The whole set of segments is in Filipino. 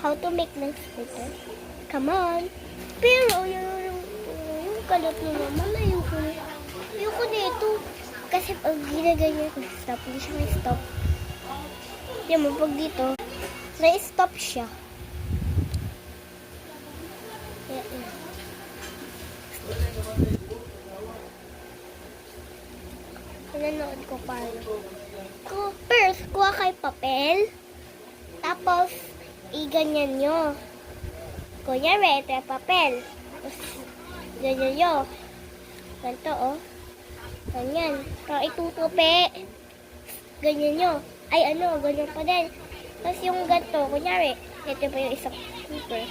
how to make nails paper. Come on. Pero, yung kalat mo naman, ayoko nito. Kasi pag ginaganyan ko, stop, hindi siya may stop. Yan mo, pag dito, na-stop siya. Yan. Pinanood ko paano. First, kuha kayo papel. Tapos, i-ganyan nyo. Kunyari, ito yung papel. Tapos, ganyan nyo. Ganito, oh. Ganyan. Pero itutupi. Ganyan nyo. Ay, ganyan pa din. Tapos yung ganito, kunyari, ito pa yung isang paper.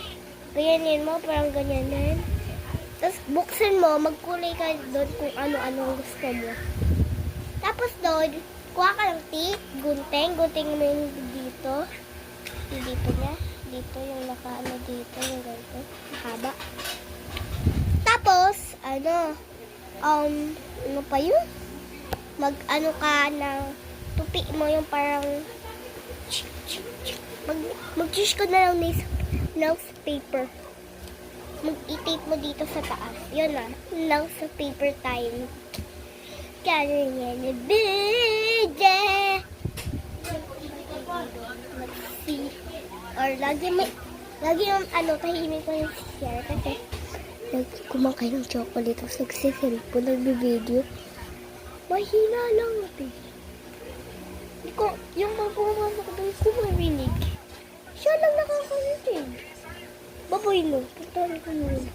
Ganyanin mo, parang ganyanin. Tapos, buksan mo, magkulay ka doon kung ano-ano gusto mo. Tapos doon, kuha ka ng tape, gunting mo yung dito. Dito niya. Dito yung nakaano dito, yung ganito. Mahaba. Tapos, ano pa yun? Mag-ano ka ng tupi mo yung parang mag-choose ka na lang nails paper. Mag-i-tape mo dito sa taas. Yun na. Nails paper time. Ganyan. Bide! Let's see. Or lagi yung tahimik ko yung share kasi kumakain ng chocolate tapos nagsiselfon, nagbe-video. Mahina lang ito. Yung pagpumasok doon ko marinig. Siya lang nakakarinig. Baboy no. Pagtawin ko muna.